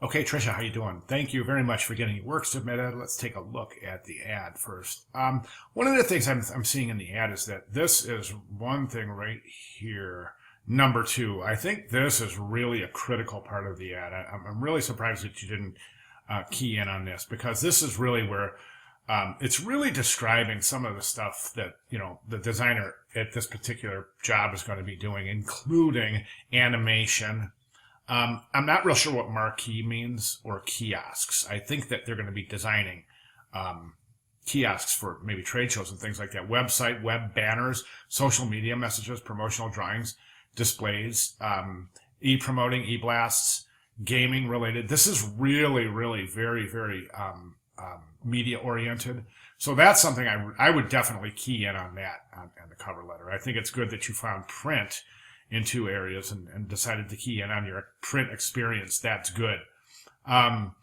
Okay, Trisha, how you doing? Thank you very much for getting your work submitted. Let's take a look at the ad first. One of the things I'm seeing in the ad is that this is one thing right here. Number two, I think this is really a critical part of the ad. I'm really surprised that you didn't key in on this, because this is really where it's really describing some of the stuff that, the designer at this particular job is going to be doing, including animation. I'm not real sure what marquee means, or kiosks. I think that they're going to be designing kiosks for maybe trade shows and things like that. Website, web banners, social media messages, promotional drawings, displays, e-promoting, e-blasts, gaming related. This is really, really very, very media oriented. So that's something I would definitely key in on that on the cover letter. I think it's good that you found print in two areas and decided to key in on your print experience. That's good. But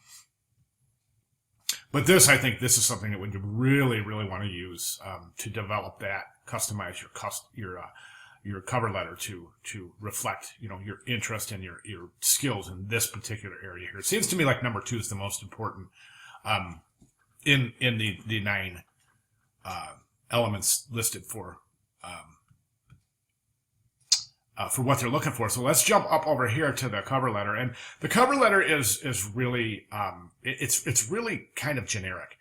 I think this is something that would really, really want to use to develop that, customize your cover letter to reflect, your interest and your skills in this particular area here. It seems to me like number two is the most important in the 9 elements listed for what they're looking for. So let's jump up over here to the cover letter. And the cover letter is really, it's really kind of generic.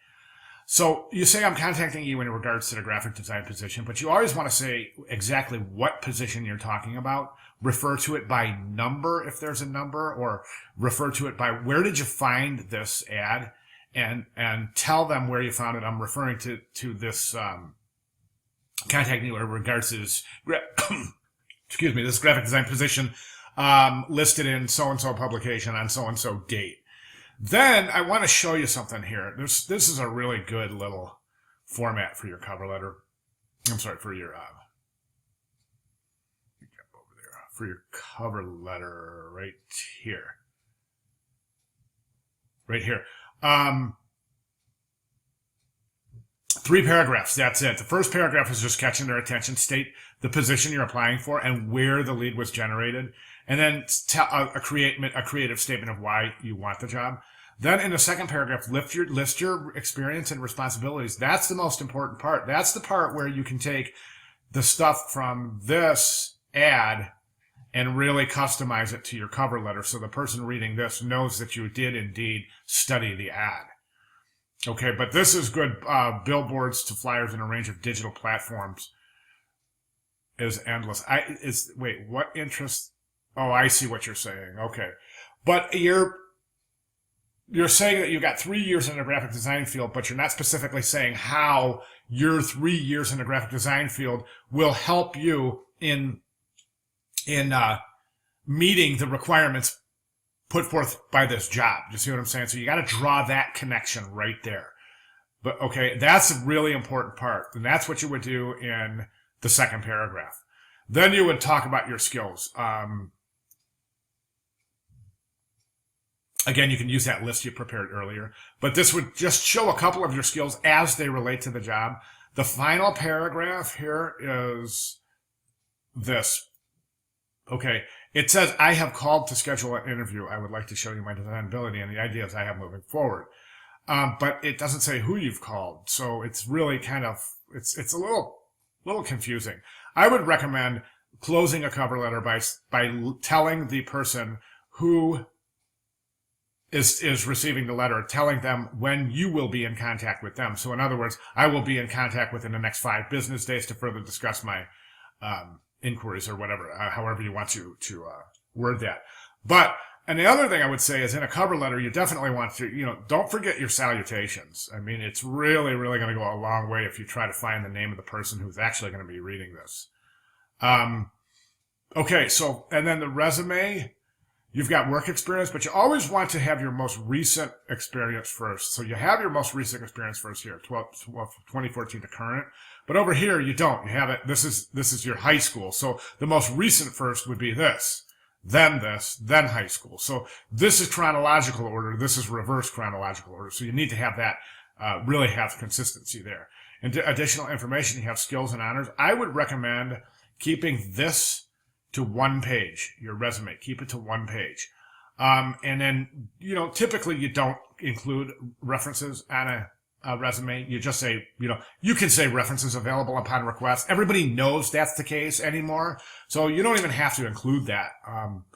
So you say, I'm contacting you in regards to the graphic design position, but you always want to say exactly what position you're talking about. Refer to it by number if there's a number, or refer to it by where did you find this ad, and tell them where you found it. I'm referring to this, contacting you in regards to this excuse me, this graphic design position listed in so-and-so publication on so-and-so date. Then I want to show you something here. This is a really good little format for your cover letter. I'm sorry, for your cover letter right here. Right here. 3 paragraphs. That's it. The first paragraph is just catching their attention. State the position you're applying for and where the lead was generated, and then a creative statement of why you want the job. Then in the second paragraph, list your experience and responsibilities. That's the most important part. That's the part where you can take the stuff from this ad and really customize it to your cover letter, so the person reading this knows that you did indeed study the ad. Okay, but this is good. Billboards to flyers in a range of digital platforms is endless. Wait, what interest? Oh, I see what you're saying. Okay, but you're saying that you got 3 years in the graphic design field, but you're not specifically saying how your 3 years in the graphic design field will help you in meeting the requirements put forth by this job. You see what I'm saying? So you got to draw that connection right there. But okay, that's a really important part. And that's what you would do in the second paragraph. Then you would talk about your skills. Again, you can use that list you prepared earlier, but this would just show a couple of your skills as they relate to the job. The final paragraph here is this. Okay, it says, I have called to schedule an interview. I would like to show you my design ability and the ideas I have moving forward. But it doesn't say who you've called. So it's really kind of, it's a little confusing. I would recommend closing a cover letter by telling the person who is receiving the letter, telling them when you will be in contact with them. So in other words, I will be in contact within the next 5 business days to further discuss my, inquiries or whatever, however you want to word that. And the other thing I would say is, in a cover letter, you definitely want to, don't forget your salutations. I mean, it's really, really going to go a long way if you try to find the name of the person who's actually going to be reading this. Okay, so, and then the resume, you've got work experience, but you always want to have your most recent experience first. So you have your most recent experience first here, 2014 to current. But over here, you don't. You have it. This is your high school. So the most recent first would be this, then high school. So this is chronological order. This is reverse chronological order. So you need to have that, really have consistency there. And additional information, you have skills and honors. I would recommend keeping this to 1 page, your resume. Keep it to 1 page. And then, typically you don't include references on a resume. You just say, you can say references available upon request. Everybody knows that's the case anymore. So you don't even have to include that.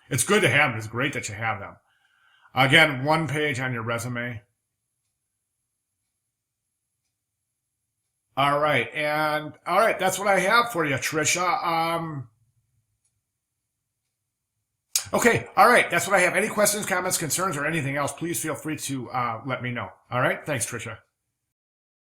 It's good to have them. It's great that you have them. Again, one page on your resume. All right. That's what I have for you, Trisha. Okay. All right. That's what I have. Any questions, comments, concerns, or anything else, please feel free to let me know. All right. Thanks, Trisha.